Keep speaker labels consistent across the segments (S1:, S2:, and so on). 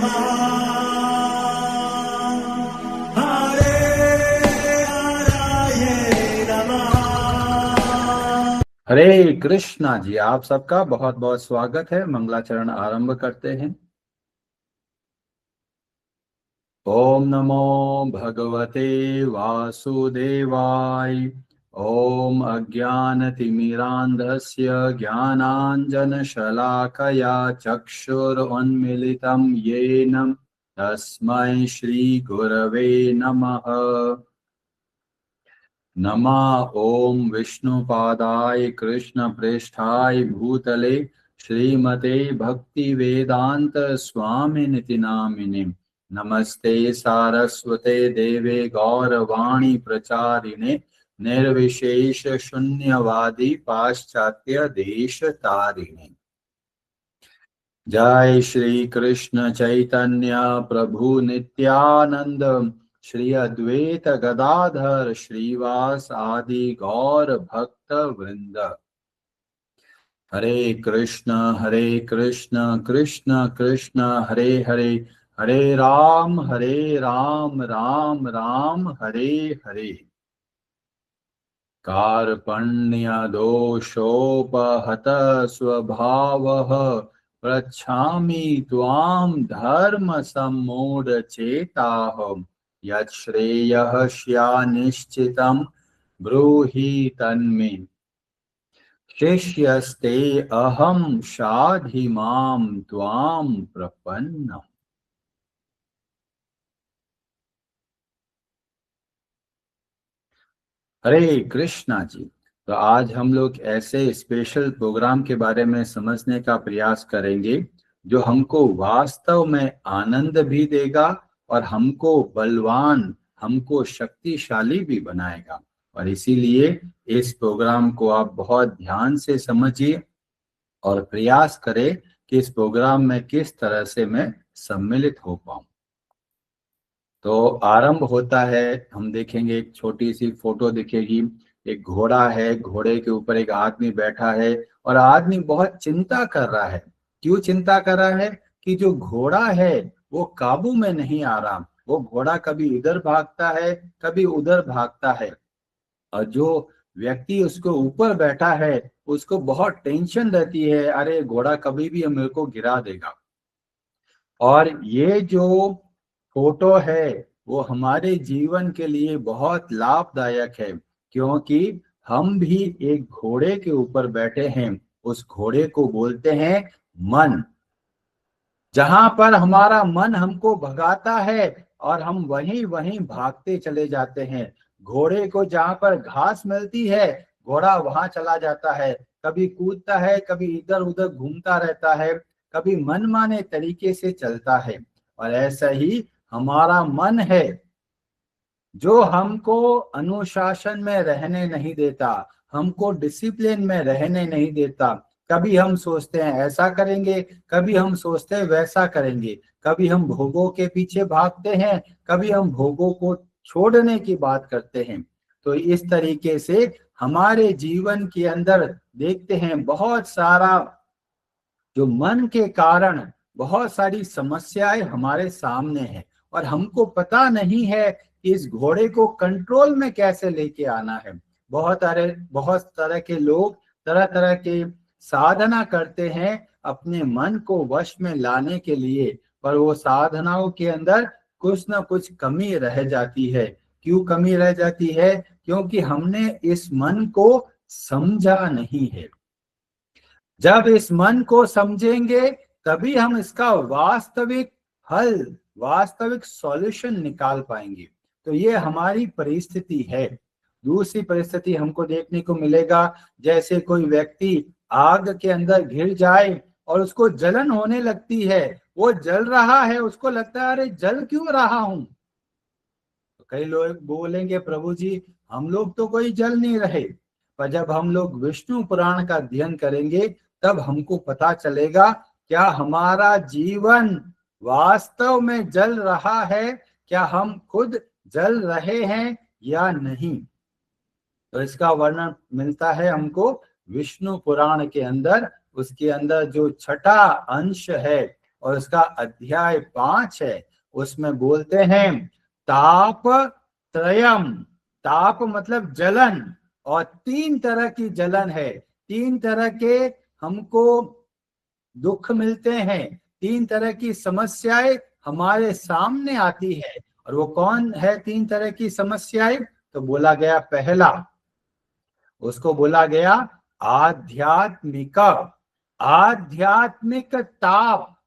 S1: हरे कृष्णा जी, आप सबका बहुत बहुत स्वागत है। मंगलाचरण आरंभ करते हैं। ओम नमो भगवते वासुदेवाय। ओम अज्ञानतिमिरान्धस्य ज्ञानाञ्जनशलाकया चक्षुरुन्मीलितं येन तस्मै श्रीगुरवे नमः। नमः ओम विष्णुपादाय कृष्णप्रेष्ठाय भूतले श्रीमते भक्तिवेदांत स्वामिनिति नामिने। नमस्ते सारस्वते देवे गौरवाणी प्रचारिणे निर्विशेष शून्यवादी पाश्चात्य देश तारिणे। जय श्री कृष्ण चैतन्य प्रभु नित्यानंद श्री अद्वैत गदाधर श्रीवास आदि गौर भक्त वृंद। हरे कृष्ण कृष्ण कृष्ण हरे हरे, हरे राम राम राम हरे हरे। कार्पण्य दोषोपहत स्वभावः पृच्छामि त्वां धर्म सम्मूढचेताः। यत् श्रेयः स्यान्निश्चितं ब्रूहि तन्मे। शिष्यस्ते अहं शाधि मां त्वां प्रपन्नम्। हरे कृष्णा जी। तो आज हम लोग ऐसे स्पेशल प्रोग्राम के बारे में समझने का प्रयास करेंगे जो हमको वास्तव में आनंद भी देगा और हमको बलवान, हमको शक्तिशाली भी बनाएगा। और इसीलिए इस प्रोग्राम को आप बहुत ध्यान से समझिए और प्रयास करें कि इस प्रोग्राम में किस तरह से मैं सम्मिलित हो पाऊं। तो आरंभ होता है, हम देखेंगे एक छोटी सी फोटो दिखेगी। एक घोड़ा है, घोड़े के ऊपर एक आदमी बैठा है और आदमी बहुत चिंता कर रहा है। क्यों चिंता कर रहा है? कि जो घोड़ा है वो काबू में नहीं आ रहा। वो घोड़ा कभी इधर भागता है, कभी उधर भागता है। और जो व्यक्ति उसको ऊपर बैठा है उसको बहुत टेंशन रहती है, अरे घोड़ा कभी भी मेरे को गिरा देगा। और ये जो फोटो है वो हमारे जीवन के लिए बहुत लाभदायक है, क्योंकि हम भी एक घोड़े के ऊपर बैठे हैं। उस घोड़े को बोलते हैं मन। जहां पर हमारा मन हमको भगाता है और हम वहीं वहीं भागते चले जाते हैं। घोड़े को जहां पर घास मिलती है घोड़ा वहां चला जाता है, कभी कूदता है, कभी इधर उधर घूमता रहता है, कभी मनमाने तरीके से चलता है। और ऐसा ही हमारा मन है जो हमको अनुशासन में रहने नहीं देता, हमको डिसिप्लिन में रहने नहीं देता। कभी हम सोचते हैं ऐसा करेंगे, कभी हम सोचते हैं वैसा करेंगे, कभी हम भोगों के पीछे भागते हैं, कभी हम भोगों को छोड़ने की बात करते हैं। तो इस तरीके से हमारे जीवन के अंदर देखते हैं बहुत सारा जो मन के कारण बहुत सारी समस्याएं हमारे सामने हैं और हमको पता नहीं है कि इस घोड़े को कंट्रोल में कैसे लेके आना है। बहुत तरह के लोग तरह तरह के साधना करते हैं अपने मन को वश में लाने के लिए, पर वो साधनाओं के अंदर कुछ ना कुछ कमी रह जाती है। क्यों कमी रह जाती है? क्योंकि हमने इस मन को समझा नहीं है। जब इस मन को समझेंगे तभी हम इसका वास्तविक हल, वास्तविक सॉल्यूशन निकाल पाएंगे। तो ये हमारी परिस्थिति है। दूसरी परिस्थिति हमको देखने को मिलेगा, जैसे कोई व्यक्ति आग के अंदर घिर जाए और उसको जलन होने लगती है। वो जल रहा है, उसको लगता है अरे जल क्यों रहा हूं। तो कई लोग बोलेंगे प्रभु जी हम लोग तो कोई जल नहीं रहे। पर जब हम लोग विष्णु पुराण का अध्ययन करेंगे तब हमको पता चलेगा क्या हमारा जीवन वास्तव में जल रहा है, क्या हम खुद जल रहे हैं या नहीं। तो इसका वर्णन मिलता है हमको विष्णु पुराण के अंदर। उसके अंदर जो छठा अंश है और उसका अध्याय 5 है, उसमें बोलते हैं ताप त्रयम। ताप मतलब जलन, और 3 तरह की जलन है, 3 तरह के हमको दुख मिलते हैं, 3 तरह की समस्याएं हमारे सामने आती है। और वो कौन है 3 तरह की समस्याएं? तो बोला गया पहला, उसको बोला गया आध्यात्मिक। आध्यात्मिक ताप,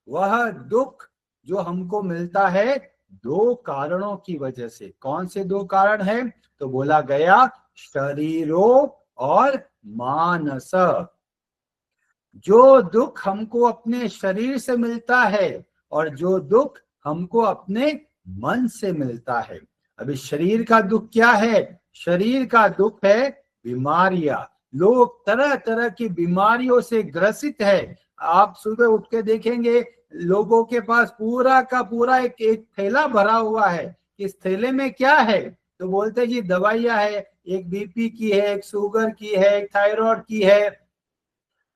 S1: वह दुख जो हमको मिलता है 2 कारणों की वजह से। कौन से 2 कारण है? तो बोला गया शरीरों और मानस। जो दुख हमको अपने शरीर से मिलता है और जो दुख हमको अपने मन से मिलता है। अभी शरीर का दुख क्या है? शरीर का दुख है बीमारियां। लोग तरह तरह की बीमारियों से ग्रसित है। आप सुबह उठ के देखेंगे लोगों के पास पूरा का पूरा एक थैला भरा हुआ है। इस थैले में क्या है? तो बोलते जी दवाइयां है, एक बीपी की है, एक शुगर की है, एक थायराइड की है।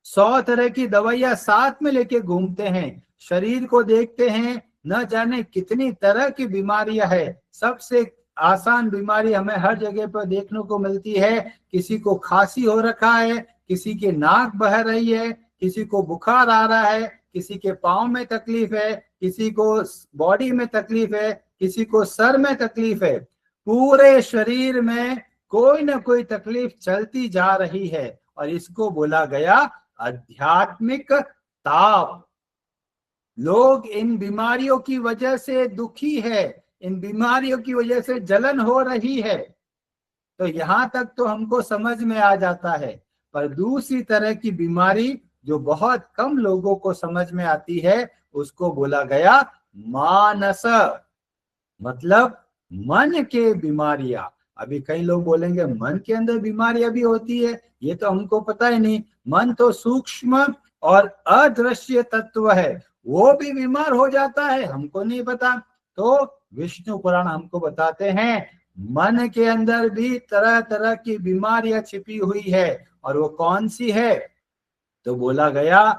S1: 100 तरह की दवाइयां साथ में लेके घूमते हैं। शरीर को देखते हैं, न जाने कितनी तरह की बीमारियां है। सबसे आसान बीमारी हमें हर जगह पर देखने को मिलती है। किसी को खांसी हो रखा है, किसी के नाक बह रही है, किसी को बुखार आ रहा है, किसी के पाँव में तकलीफ है, किसी को बॉडी में तकलीफ है, किसी को सर में तकलीफ है। पूरे शरीर में कोई ना कोई तकलीफ चलती जा रही है, और इसको बोला गया आध्यात्मिक ताप। लोग इन बीमारियों की वजह से दुखी है, इन बीमारियों की वजह से जलन हो रही है। तो यहां तक तो हमको समझ में आ जाता है। पर दूसरी तरह की बीमारी जो बहुत कम लोगों को समझ में आती है, उसको बोला गया मानस, मतलब मन के बीमारियां। अभी कई लोग बोलेंगे मन के अंदर बीमारियां भी होती है, ये तो हमको पता ही नहीं। मन तो सूक्ष्म और अदृश्य तत्व है, वो भी बीमार हो जाता है, हमको नहीं पता। तो विष्णु पुराण हमको बताते हैं मन के अंदर भी तरह तरह की बीमारियां छिपी हुई है। और वो कौन सी है? तो बोला गया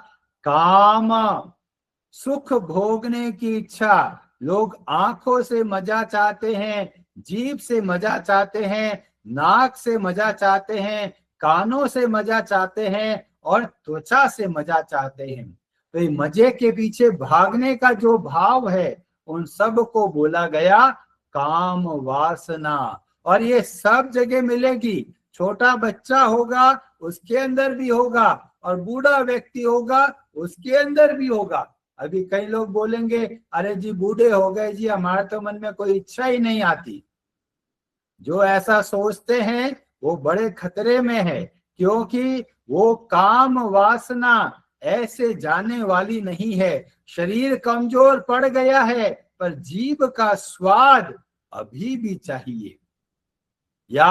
S1: काम, सुख भोगने की इच्छा। लोग आंखों से मजा चाहते हैं, जीभ से मजा चाहते हैं, नाक से मजा चाहते हैं, कानों से मजा चाहते हैं, और त्वचा से मजा चाहते हैं। तो ये मजे के पीछे भागने का जो भाव है, उन सब को बोला गया काम वासना। और ये सब जगह मिलेगी। छोटा बच्चा होगा उसके अंदर भी होगा, और बूढ़ा व्यक्ति होगा उसके अंदर भी होगा। अभी कई लोग बोलेंगे अरे जी बूढ़े हो गए जी, हमारे तो मन में कोई इच्छा ही नहीं आती। जो ऐसा सोचते हैं वो बड़े खतरे में है, क्योंकि वो काम वासना ऐसे जाने वाली नहीं है। शरीर कमजोर पड़ गया है, पर जीभ का स्वाद अभी भी चाहिए, या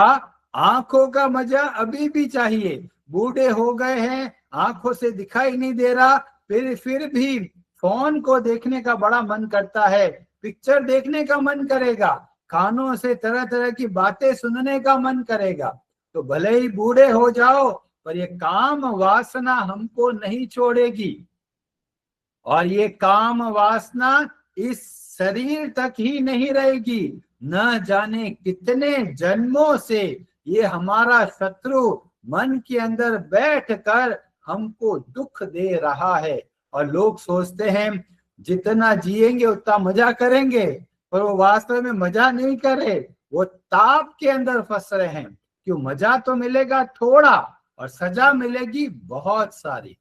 S1: आंखों का मजा अभी भी चाहिए। बूढ़े हो गए हैं, आंखों से दिखाई नहीं दे रहा, फिर भी फोन को देखने का बड़ा मन करता है, पिक्चर देखने का मन करेगा, कानों से तरह तरह की बातें सुनने का मन करेगा। तो भले ही बूढ़े हो जाओ, पर ये काम वासना हमको नहीं छोड़ेगी। और ये काम वासना इस शरीर तक ही नहीं रहेगी, न जाने कितने जन्मों से ये हमारा शत्रु मन के अंदर बैठकर हमको दुख दे रहा है। और लोग सोचते हैं जितना जिएंगे उतना मजा करेंगे, पर वो वास्तव में मजा नहीं कर रहे, वो ताप के अंदर फंस रहे हैं। क्यों? मजा तो मिलेगा थोड़ा और सजा मिलेगी बहुत सारी।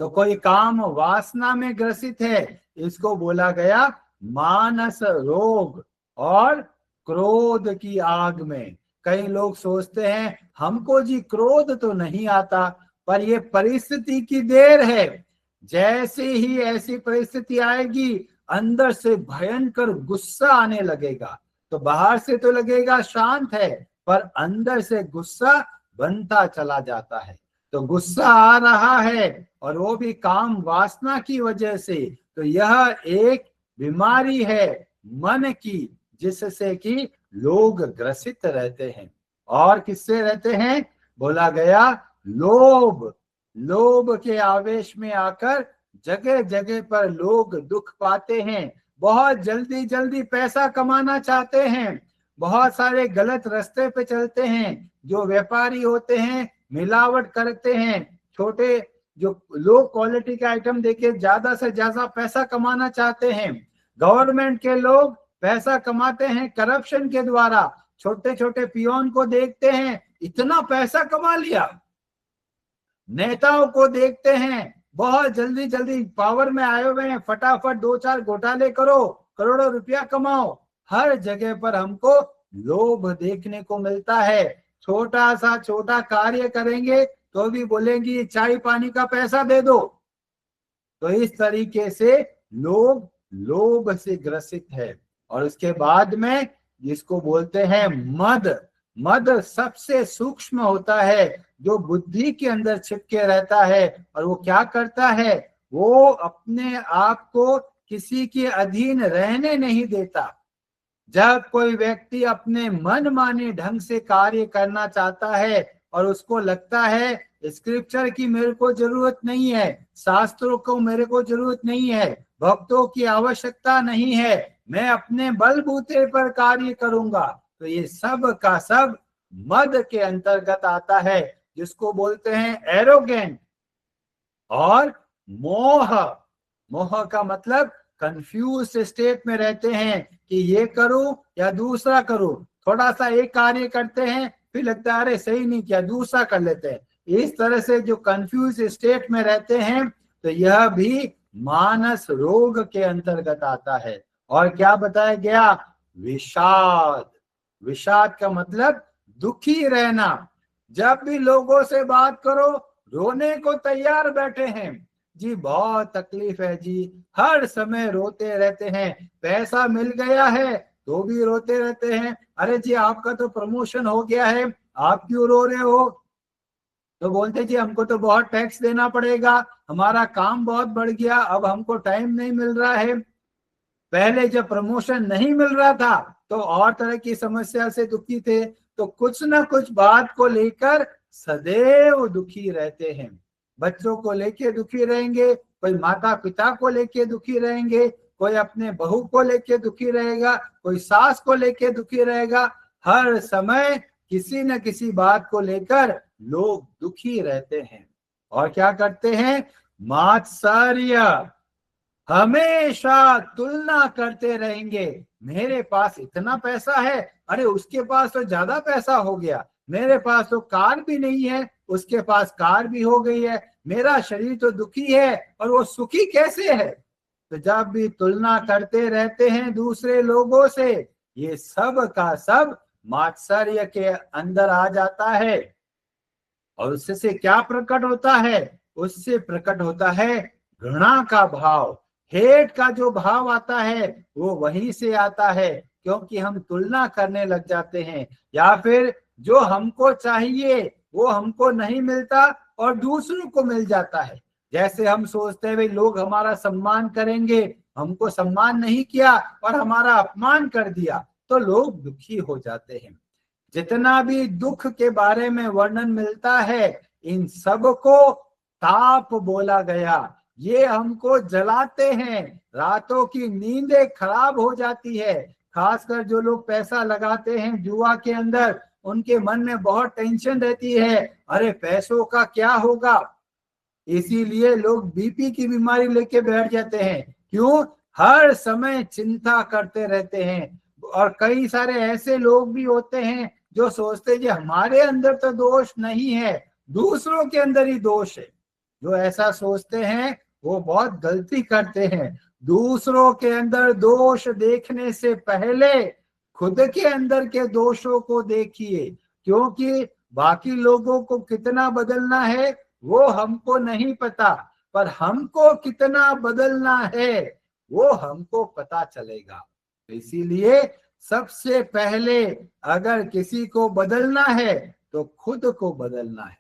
S1: तो कोई काम वासना में ग्रसित है, इसको बोला गया मानस रोग। और क्रोध की आग में कई लोग सोचते हैं हमको जी क्रोध तो नहीं आता, पर ये परिस्थिति की देर है। जैसे ही ऐसी परिस्थिति आएगी, अंदर से भयंकर गुस्सा आने लगेगा। तो बाहर से तो लगेगा शांत है, पर अंदर से गुस्सा बनता चला जाता है। तो गुस्सा आ रहा है, और वो भी काम वासना की वजह से। तो यह एक बीमारी है मन की, जिससे कि लोग ग्रसित रहते हैं। और किससे रहते हैं? बोला गया लोभ। लोभ के आवेश में आकर जगह जगह पर लोग दुख पाते हैं, बहुत जल्दी जल्दी पैसा कमाना चाहते हैं, बहुत सारे गलत रास्ते पे चलते हैं। जो व्यापारी होते हैं मिलावट करते हैं, छोटे जो लो क्वालिटी के आइटम देके ज्यादा से ज्यादा पैसा कमाना चाहते हैं। गवर्नमेंट के लोग पैसा कमाते हैं करप्शन के द्वारा, छोटे छोटे पियोन को देखते हैं इतना पैसा कमा लिया, नेताओं को देखते हैं बहुत जल्दी जल्दी पावर में आए हुए हैं, फटाफट 2-4 घोटाले करो, करोड़ों रुपया कमाओ। हर जगह पर हमको लोभ देखने को मिलता है। छोटा सा छोटा कार्य करेंगे तो भी बोलेंगे चाय पानी का पैसा दे दो। तो इस तरीके से लोग लोभ से ग्रसित है। और उसके बाद में जिसको बोलते हैं मद, मद सबसे सूक्ष्म होता है, जो बुद्धि के अंदर छिपके रहता है। और वो क्या करता है, वो अपने आप को किसी के अधीन रहने नहीं देता। जब कोई व्यक्ति अपने मन माने ढंग से कार्य करना चाहता है और उसको लगता है स्क्रिप्चर की मेरे को जरूरत नहीं है, शास्त्रों को मेरे को जरूरत नहीं है, भक्तों की आवश्यकता नहीं है, मैं अपने बलबूते पर कार्य करूंगा, तो ये सब का सब मद के अंतर्गत आता है, जिसको बोलते हैं एरोगेंट। और मोह, मोह का मतलब कंफ्यूज स्टेट में रहते हैं कि ये करूं या दूसरा करूं। थोड़ा सा एक कार्य करते हैं फिर लगता है अरे सही नहीं किया, दूसरा कर लेते हैं। इस तरह से जो कंफ्यूज स्टेट में रहते हैं, तो यह भी मानस रोग के अंतर्गत आता है। और क्या बताया गया, विषाद, विषाद का मतलब दुखी रहना। जब भी लोगों से बात करो रोने को तैयार बैठे हैं, जी बहुत तकलीफ है जी, हर समय रोते रहते हैं, पैसा मिल गया है तो भी रोते रहते हैं, अरे जी आपका तो प्रमोशन हो गया है आप क्यों रो रहे हो, तो बोलते जी हमको तो बहुत टैक्स देना पड़ेगा, हमारा काम बहुत बढ़ गया, अब हमको टाइम नहीं मिल रहा है। पहले जब प्रमोशन नहीं मिल रहा था तो और तरह की समस्या से दुखी थे, तो कुछ ना कुछ बात को लेकर सदैव दुखी रहते हैं। बच्चों को लेके दुखी रहेंगे, कोई माता पिता को लेके दुखी रहेंगे, कोई अपने बहू को लेके दुखी रहेगा, कोई सास को लेके दुखी रहेगा। हर समय किसी न किसी बात को लेकर लोग दुखी रहते हैं। और क्या करते हैं, मात्सर्य, हमेशा तुलना करते रहेंगे, मेरे पास इतना पैसा है, अरे उसके पास तो ज्यादा पैसा हो गया, मेरे पास तो कार भी नहीं है, उसके पास कार भी हो गई है, मेरा शरीर तो दुखी है और वो सुखी कैसे है। तो जब भी तुलना करते रहते हैं दूसरे लोगों से, ये सब का सब मात्सर्य के अंदर आ जाता है। और उससे क्या प्रकट होता है, उससे प्रकट होता है घृणा का भाव, हेट का जो भाव आता है वो वहीं से आता है, क्योंकि हम तुलना करने लग जाते हैं, या फिर जो हमको चाहिए वो हमको नहीं मिलता और दूसरों को मिल जाता है। जैसे हम सोचते हैं भाई लोग हमारा सम्मान करेंगे, हमको सम्मान नहीं किया और हमारा अपमान कर दिया, तो लोग दुखी हो जाते हैं। जितना भी दुख के बारे में वर्णन मिलता है, इन सब को ताप बोला गया। ये हमको जलाते हैं, रातों की नींदें खराब हो जाती है। खासकर जो लोग पैसा लगाते हैं जुआ के अंदर, उनके मन में बहुत टेंशन रहती है, अरे पैसों का क्या होगा। इसीलिए लोग बीपी की बीमारी लेके बैठ जाते हैं। क्यों, हर समय चिंता करते रहते हैं। और कई सारे ऐसे लोग भी होते हैं जो सोचते हैं कि हमारे अंदर तो दोष नहीं है, दूसरों के अंदर ही दोष है। जो ऐसा सोचते हैं वो बहुत गलती करते हैं। दूसरों के अंदर दोष देखने से पहले खुद के अंदर के दोषों को देखिए, क्योंकि बाकी लोगों को कितना बदलना है वो हमको नहीं पता, पर हमको कितना बदलना है वो हमको पता चलेगा। इसीलिए सबसे पहले अगर किसी को बदलना है तो खुद को बदलना है।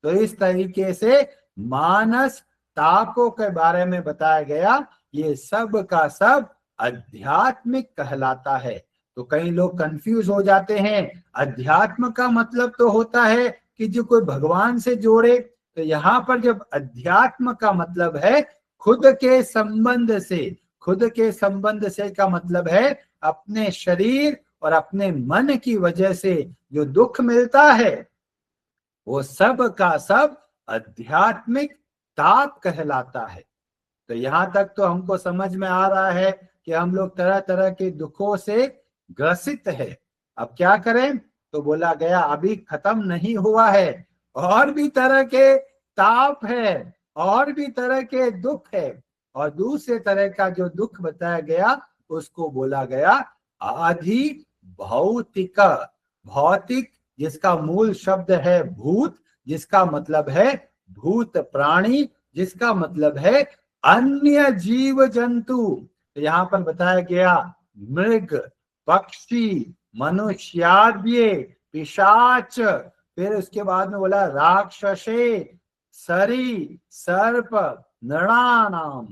S1: तो इस तरीके से मानस तापों के बारे में बताया गया, ये सब का सब आध्यात्मिक कहलाता है। तो कई लोग कंफ्यूज हो जाते हैं, अध्यात्म का मतलब तो होता है कि जो कोई भगवान से जोड़े, तो यहाँ पर जब अध्यात्म का मतलब है खुद के संबंध से, खुद के संबंध से का मतलब है अपने शरीर और अपने मन की वजह से जो दुख मिलता है वो सब का सब आध्यात्मिक ताप कहलाता है। तो यहां तक तो हमको समझ में आ रहा है कि हम लोग तरह तरह के दुखों से ग्रसित है। अब क्या करें? तो बोला गया अभी खत्म नहीं हुआ है, और भी तरह के ताप है, और भी तरह के दुख है। और दूसरे तरह का जो दुख बताया गया उसको बोला गया आधि भौतिक। भौतिक जिसका मूल शब्द है भूत, जिसका मतलब है भूत प्राणी, जिसका मतलब है अन्य जीव जंतु। तो यहाँ पर बताया गया मृग, पक्षी, मनुष्याद्य, पिशाच, फिर उसके बाद में बोला राक्षसे, सरी, सर्प, नृणानाम।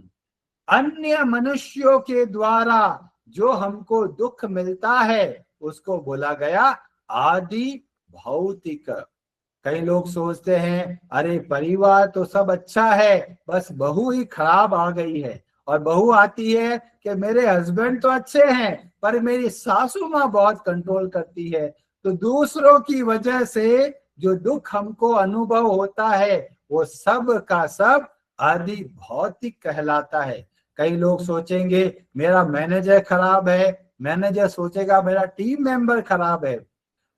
S1: अन्य मनुष्यों के द्वारा जो हमको दुख मिलता है उसको बोला गया आदि भौतिक। कई लोग सोचते हैं अरे परिवार तो सब अच्छा है, बस बहू ही खराब आ गई है। और बहू आती है कि मेरे हस्बैंड तो अच्छे हैं पर मेरी सासू माँ बहुत कंट्रोल करती है। तो दूसरों की वजह से जो दुख हमको अनुभव होता है वो सब का सब आदि भौतिक कहलाता है। कई लोग सोचेंगे मेरा मैनेजर खराब है, मैनेजर सोचेगा मेरा टीम मेंबर खराब है।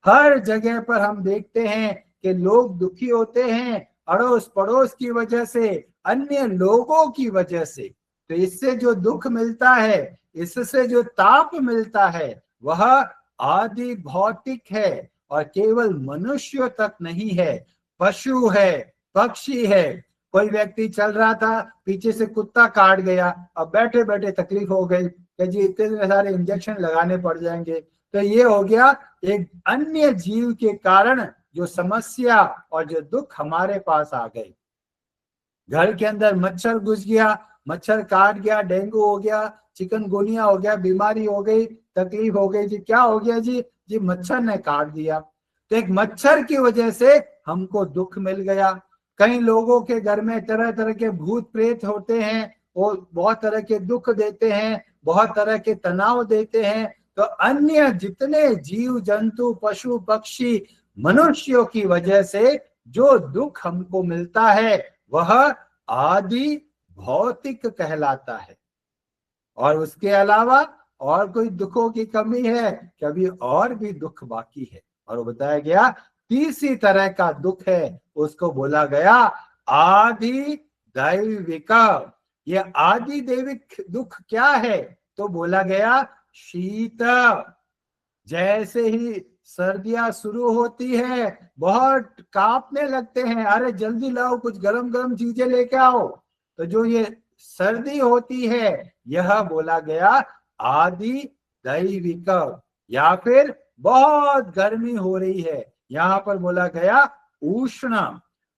S1: हर जगह पर हम देखते हैं कि लोग दुखी होते हैं अड़ोस पड़ोस की वजह से, अन्य लोगों की वजह से। तो इससे जो दुख मिलता है, इससे जो ताप मिलता है वह आदि भौतिक है, और केवल मनुष्य तक नहीं है, पशु है, पक्षी है। कोई व्यक्ति चल रहा था, पीछे से कुत्ता काट गया, अब बैठे बैठे तकलीफ हो गई कि जी इतने सारे इंजेक्शन लगाने पड़ जाएंगे। तो ये हो गया एक अन्य जीव के कारण जो समस्या और जो दुख हमारे पास आ गए। घर के अंदर मच्छर घुस गया, मच्छर काट गया, डेंगू हो गया, चिकनगुनिया हो गया, बीमारी हो गई, तकलीफ हो गई जी। क्या हो गया जी? जी मच्छर ने काट दिया। तो एक मच्छर की वजह से हमको दुख मिल गया। कई लोगों के घर में तरह तरह के भूत प्रेत होते हैं, वो बहुत तरह के दुख देते हैं, बहुत तरह के तनाव देते हैं। तो अन्य जितने जीव जंतु, पशु पक्षी, मनुष्यों की वजह से जो दुख हमको मिलता है वह आदि भौतिक कहलाता है। और उसके अलावा और कोई दुखों की कमी है? कभी और भी दुख बाकी है। और वो बताया गया तीसरी तरह का दुख है, उसको बोला गया आदि दैविक। ये आदि दैविक दुख क्या है? तो बोला गया शीत। जैसे ही सर्दियां शुरू होती है बहुत कांपने लगते हैं, अरे जल्दी लाओ कुछ गरम गरम चीजें लेके आओ। तो जो ये सर्दी होती है यह बोला गया आदि दैविक। या फिर बहुत गर्मी हो रही है, यहाँ पर बोला गया उष्ण।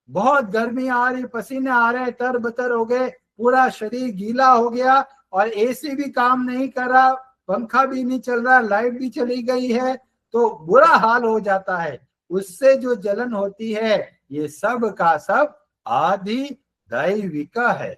S1: बहुत गर्मी आ रही, पसीने आ रहे, तर बतर हो गए, पूरा शरीर गीला हो गया और एसी भी काम नहीं कर रहा, पंखा भी नहीं चल रहा, लाइट भी चली गई है, तो बुरा हाल हो जाता है। उससे जो जलन होती है ये सब का सब आदि दैविक है।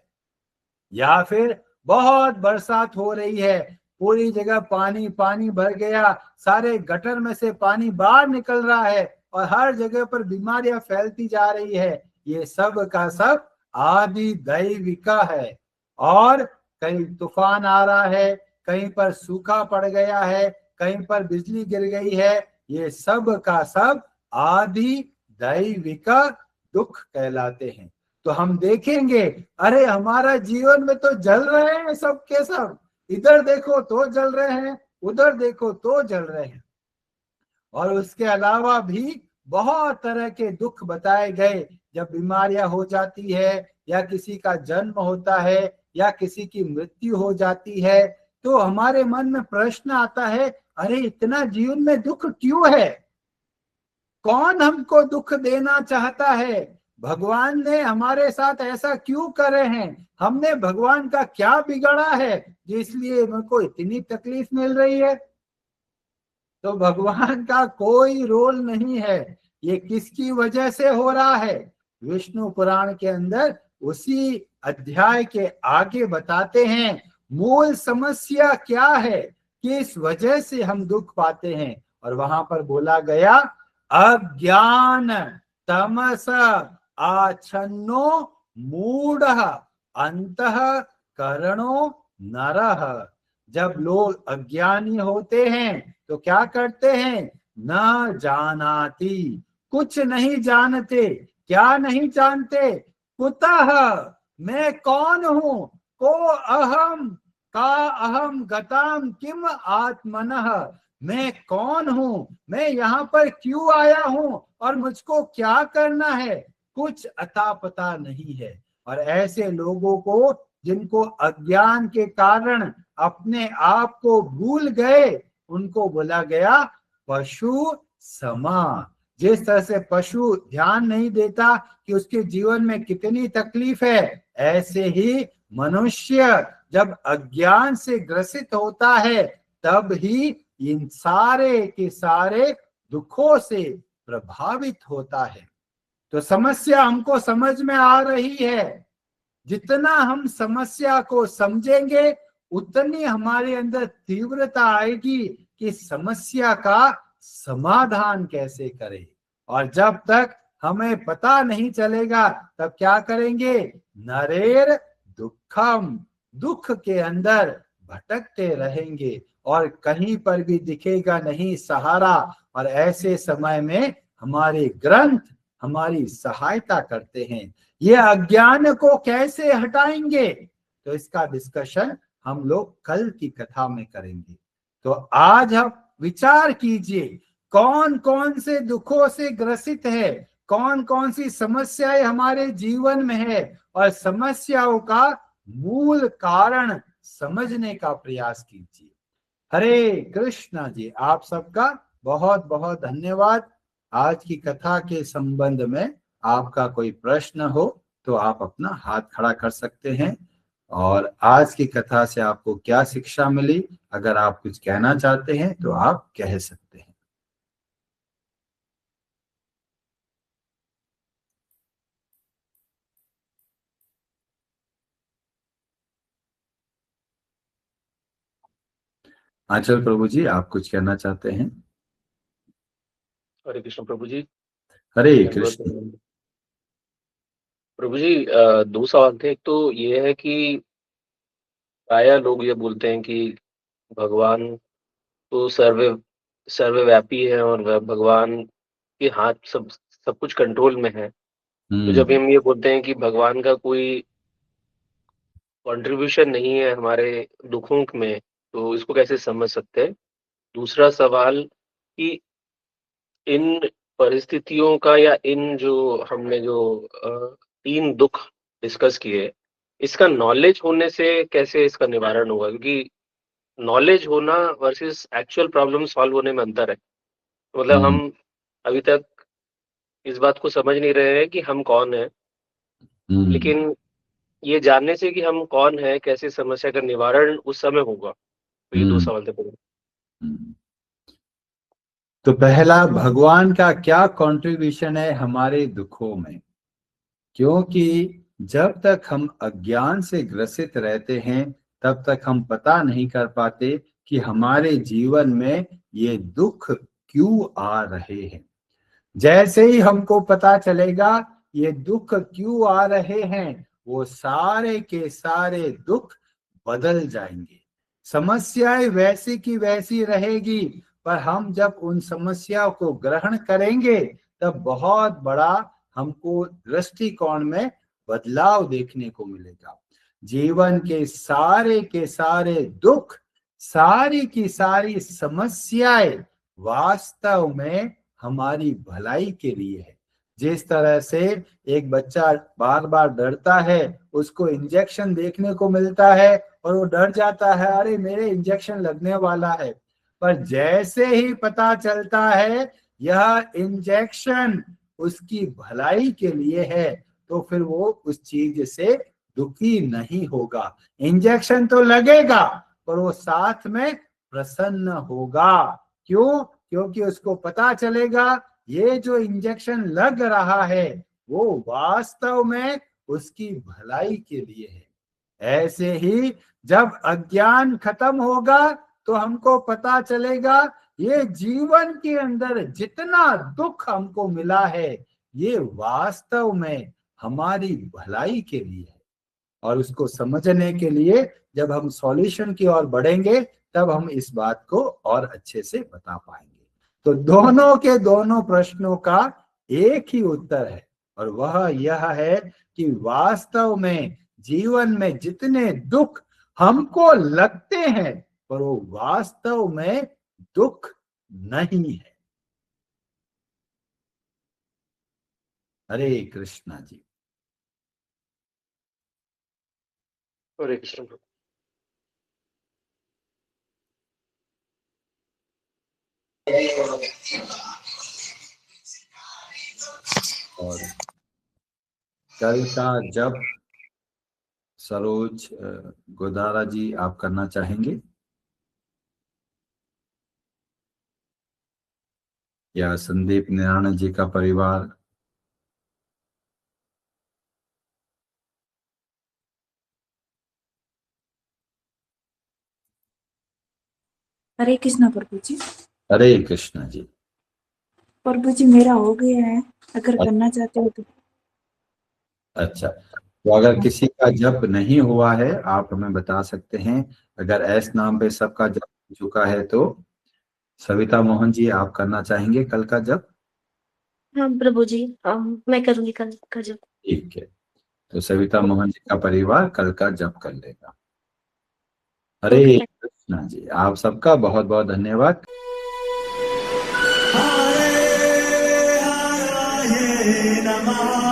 S1: या फिर बहुत बरसात हो रही है, पूरी जगह पानी पानी भर गया, सारे गटर में से पानी बाहर निकल रहा है और हर जगह पर बीमारियां फैलती जा रही है, ये सब का सब आदि दैविक है। और कहीं तूफान आ रहा है, कहीं पर सूखा पड़ गया है, कहीं पर बिजली गिर गई है, ये सब का सब आदि दैविक दुख कहलाते हैं। तो हम देखेंगे अरे हमारा जीवन में तो जल रहे हैं सब के सब, इधर देखो तो जल रहे हैं, उधर देखो तो जल रहे हैं। और उसके अलावा भी बहुत तरह के दुख बताए गए। जब बीमारियां हो जाती है या किसी का जन्म होता है या किसी की मृत्यु हो जाती है तो हमारे मन में प्रश्न आता है अरे इतना जीवन में दुख क्यों है? कौन हमको दुख देना चाहता है? भगवान ने हमारे साथ ऐसा क्यों करे हैं? हमने भगवान का क्या बिगड़ा है जिसलिए मेरे इतनी तकलीफ मिल रही है? तो भगवान का कोई रोल नहीं है, ये किसकी वजह से हो रहा है? विष्णु पुराण के अंदर उसी अध्याय के आगे बताते हैं मूल समस्या क्या है, किस वजह से हम दुख पाते हैं। और वहां पर बोला गया अज्ञान तमस आच्छन्नो मूढ़ अंतः करणो नरः। जब लोग अज्ञानी होते हैं तो क्या करते हैं, न जानाति, कुछ नहीं जानते। क्या नहीं जानते, कुतः, मैं कौन हूं, को अहम, का अहम गताम किम आत्मनः, मैं कौन हूं, मैं यहाँ पर क्यों आया हूं और मुझको क्या करना है, कुछ अता पता नहीं है। और ऐसे लोगों को जिनको अज्ञान के कारण अपने आप को भूल गए, उनको बोला गया पशु समा। जिस तरह से पशु ध्यान नहीं देता कि उसके जीवन में कितनी तकलीफ है, ऐसे ही मनुष्य जब अज्ञान से ग्रसित होता है तब ही इन सारे के सारे दुखों से प्रभावित होता है। तो समस्या हमको समझ में आ रही है। जितना हम समस्या को समझेंगे उतनी हमारे अंदर तीव्रता आएगी कि समस्या का समाधान कैसे करें। और जब तक हमें पता नहीं चलेगा तब क्या करेंगे, नरेर दुखम, दुख के अंदर भटकते रहेंगे और कहीं पर भी दिखेगा नहीं सहारा। और ऐसे समय में हमारे ग्रंथ हमारी सहायता करते हैं। ये अज्ञान को कैसे हटाएंगे, तो इसका डिस्कशन हम लोग कल की कथा में करेंगे। तो आज हम विचार कीजिए कौन कौन से दुखों से ग्रसित है, कौन कौन सी समस्याएं हमारे जीवन में है, और समस्याओं का मूल कारण समझने का प्रयास कीजिए। हरे कृष्णा जी, आप सबका बहुत बहुत धन्यवाद। आज की कथा के संबंध में आपका कोई प्रश्न हो तो आप अपना हाथ खड़ा कर सकते हैं। और आज की कथा से आपको क्या शिक्षा मिली, अगर आप कुछ कहना चाहते हैं तो आप कह सकते हैं। आंचल प्रभु जी, आप कुछ कहना चाहते हैं?
S2: हरे कृष्ण प्रभु जी।
S1: हरे कृष्ण
S2: प्रभु जी, दो सवाल थे। एक तो ये है कि प्रायः लोग ये बोलते हैं कि भगवान तो सर्वव्यापी है और भगवान के हाथ सब कुछ कंट्रोल में है। तो जब हम ये बोलते हैं कि भगवान का कोई कंट्रीब्यूशन नहीं है हमारे दुखों में, तो इसको कैसे समझ सकते हैं? दूसरा सवाल कि इन परिस्थितियों का या इन जो हमने जो 3 दुख डिस्कस किए, इसका नॉलेज होने से कैसे इसका निवारण होगा? क्योंकि नॉलेज होना वर्सेस एक्चुअल प्रॉब्लम सॉल्व होने में अंतर है। मतलब हम अभी तक इस बात को समझ नहीं रहे हैं कि हम कौन हैं, लेकिन ये जानने से कि हम कौन हैं, कैसे समस्या का निवारण उस समय होगा। तो ये 2 सवाल थे।
S1: तो पहला, भगवान का क्या कंट्रीब्यूशन है हमारे दुखों में? क्योंकि जब तक हम अज्ञान से ग्रसित रहते हैं तब तक हम पता नहीं कर पाते कि हमारे जीवन में ये दुख क्यों आ रहे हैं। जैसे ही हमको पता चलेगा ये दुख क्यों आ रहे हैं, वो सारे के सारे दुख बदल जाएंगे। समस्याएं वैसी की वैसी रहेगी, पर हम जब उन समस्याओं को ग्रहण करेंगे तब बहुत बड़ा हमको दृष्टिकोण में बदलाव देखने को मिलेगा। जीवन के सारे दुख, सारी की सारी समस्याएं वास्तव में हमारी भलाई के लिए है। जिस तरह से एक बच्चा बार बार डरता है, उसको इंजेक्शन देखने को मिलता है और वो डर जाता है, अरे मेरे इंजेक्शन लगने वाला है। पर जैसे ही पता चलता है यह इंजेक्शन उसकी भलाई के लिए है, तो फिर वो उस चीज से दुखी नहीं होगा। इंजेक्शन तो लगेगा पर वो साथ में प्रसन्न होगा। क्यों? क्योंकि उसको पता चलेगा ये जो इंजेक्शन लग रहा है वो वास्तव में उसकी भलाई के लिए है। ऐसे ही जब अज्ञान खत्म होगा तो हमको पता चलेगा ये जीवन के अंदर जितना दुख हमको मिला है ये वास्तव में हमारी भलाई के लिए है। और उसको समझने के लिए जब हम सॉल्यूशन की ओर बढ़ेंगे तब हम इस बात को और अच्छे से बता पाएंगे। तो दोनों के दोनों प्रश्नों का एक ही उत्तर है और वह यह है कि वास्तव में जीवन में जितने दुख हमको लगते हैं पर वो वास्तव में दुख नहीं है। हरे कृष्णा जी।
S2: हरे कृष्ण।
S1: और कल का जप सरोज गोदारा जी आप करना चाहेंगे या संदीप नारायण जी का परिवार?
S3: हरे कृष्णा प्रभु जी।
S1: हरे कृष्णा जी।
S3: प्रभु जी मेरा हो गया है, अगर करना चाहते हो तो।
S1: अच्छा, तो अगर किसी का जप नहीं हुआ है आप हमें बता सकते हैं। अगर एस नाम पे सबका जप हो चुका है तो सविता मोहन जी आप करना चाहेंगे कल का जप?
S4: हाँ प्रभु जी, मैं करूंगी कल का जप।
S1: ठीक है, तो सविता मोहन जी का परिवार कल का जप कर लेगा। हरे
S4: ओके।
S1: कृष्णा जी, आप सबका बहुत बहुत धन्यवाद।
S5: हरे हरे नमः।